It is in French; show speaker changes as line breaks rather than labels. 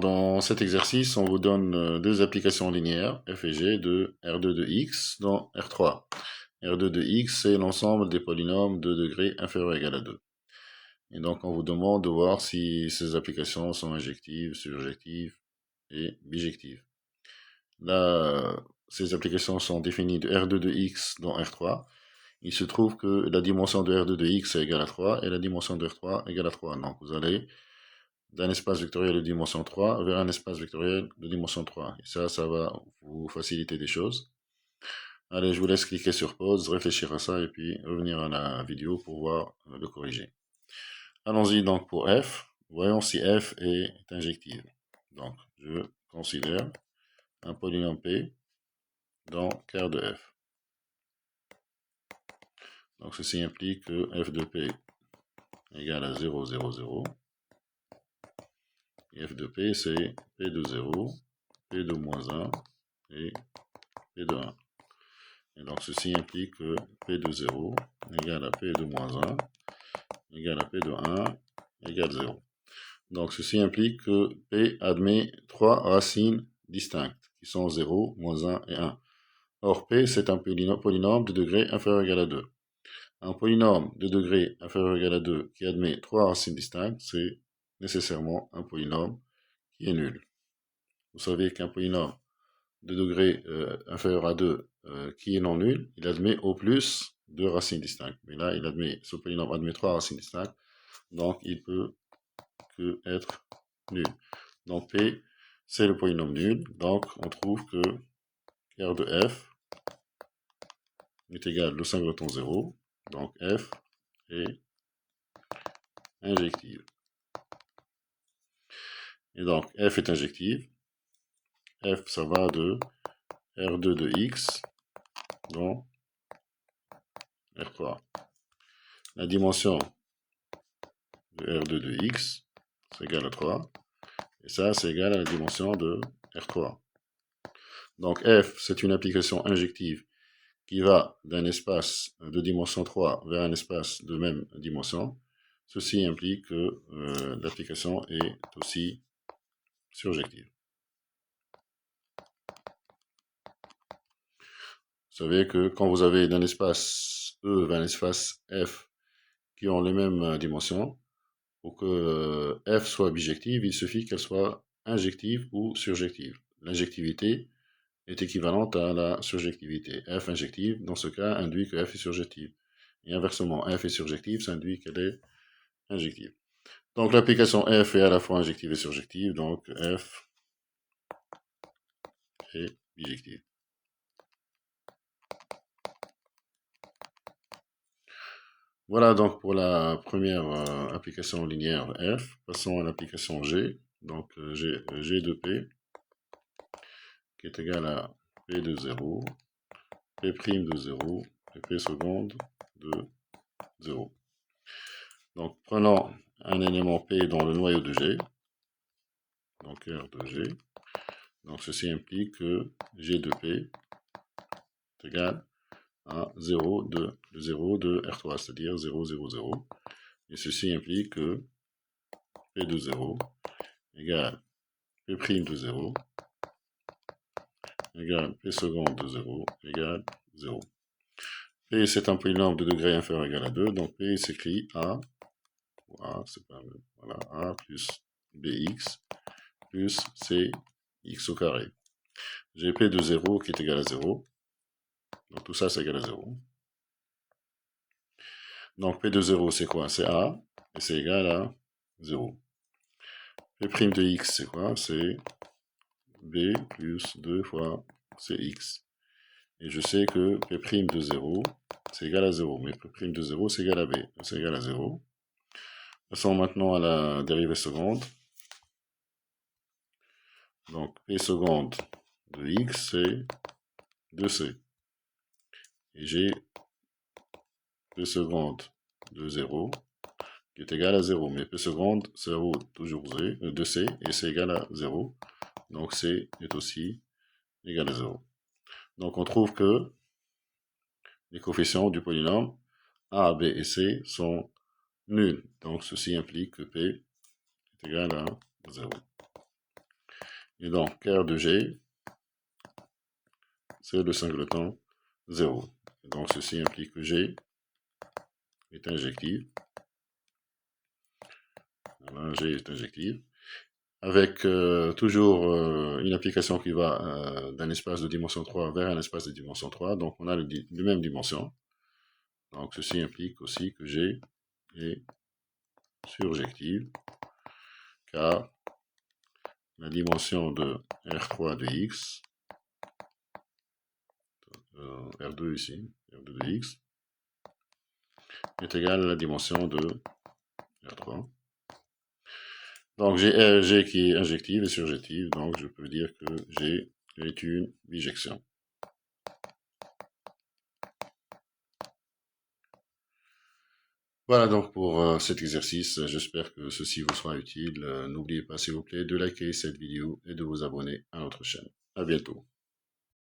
dans cet exercice, on vous donne deux applications linéaires, f et g, de R2 de x dans R3. R2 de x, c'est l'ensemble des polynômes de degré inférieur ou égal à 2. Et donc, on vous demande de voir si ces applications sont injectives, surjectives et bijectives. Là, ces applications sont définies de R2 de x dans R3. Il se trouve que la dimension de R2 de x est égale à 3 et la dimension de R3 égale à 3. Donc, vous allez d'un espace vectoriel de dimension 3 vers un espace vectoriel de dimension 3. Et ça va vous faciliter des choses. Allez, je vous laisse cliquer sur pause, réfléchir à ça et puis revenir à la vidéo pour voir le corriger. Allons-y donc pour f. Voyons si f est injective. Donc, je considère un polynôme p dans quart de f. Donc, ceci implique que f de p égale à 0, 0, 0. Et f de p, c'est p de 0, p de moins 1 et p de 1. Et donc, ceci implique que p de 0 égale à p de moins 1 égale à p de 1 égale 0. Donc, ceci implique que p admet trois racines distinctes, qui sont 0, moins 1 et 1. Or, p, c'est un polynôme de degré inférieur ou égal à 2. Un polynôme de degré inférieur ou égal à 2 qui admet trois racines distinctes, c'est nécessairement un polynôme qui est nul. Vous savez qu'un polynôme de degré inférieur à 2 qui est non nul, il admet au plus deux racines distinctes. Mais là, ce polynôme admet trois racines distinctes, donc il peut que être nul. Donc P, c'est le polynôme nul, donc on trouve que R de f est égal au singleton 0, donc f est injective. Et donc f est injective, f ça va de R2 de x dans R3. La dimension de R2 de x, c'est égal à 3. Et ça, c'est égal à la dimension de R3. Donc f, c'est une application injective qui va d'un espace de dimension 3 vers un espace de même dimension. Ceci implique que l'application est aussi surjective. Vous savez que quand vous avez d'un espace E vers un espace F qui ont les mêmes dimensions, pour que F soit bijective, il suffit qu'elle soit injective ou surjective. L'injectivité est équivalente à la surjectivité. F injective, dans ce cas, induit que F est surjective. Et inversement, F est surjective, ça induit qu'elle est injective. Donc l'application F est à la fois injective et surjective, donc F est bijective. Voilà donc pour la première application linéaire F. Passons à l'application G. Donc G de P qui est égal à P de 0, P' de 0 et P seconde de 0. Donc prenons un élément P dans le noyau de G, donc R de G. Donc ceci implique que G de P est égal à 0 de R3, c'est-à-dire 0, 0, 0. Et ceci implique que P de 0 égale P' de 0 égale P seconde de 0 égale 0. P, c'est un polynôme de degré inférieur ou égal à 2, donc P s'écrit A, c'est pas voilà, A plus BX plus CX au carré. J'ai P de 0 qui est égal à 0, donc tout ça c'est égal à 0. Donc P de 0 c'est quoi? C'est A, et c'est égal à 0. P' de X c'est quoi? C'est B plus 2 fois Cx. Et je sais que P' de 0 c'est égal à 0, mais P' de 0 c'est égal à B, c'est égal à 0. Passons maintenant à la dérivée seconde. Donc P seconde de X c'est 2C. Et j'ai P seconde de 0 qui est égal à 0. Mais P seconde, 0 toujours 2C et c'est égal à 0. Donc C est aussi égal à 0. Donc on trouve que les coefficients du polynôme A, B et C sont nuls. Donc ceci implique que P est égal à 0. Et donc, R de G, c'est le singleton 0. Et donc, ceci implique que G est injective. Voilà, G est injective. Avec toujours une application qui va d'un espace de dimension 3 vers un espace de dimension 3. Donc, on a les mêmes dimensions. Donc, ceci implique aussi que G est surjective, car la dimension de R3 de X, R2 ici, R2 de X, est égale à la dimension de R3. Donc j'ai G qui est injective et surjective, donc je peux dire que G est une bijection. Voilà donc pour cet exercice, j'espère que ceci vous sera utile. N'oubliez pas s'il vous plaît de liker cette vidéo et de vous abonner à notre chaîne. À bientôt.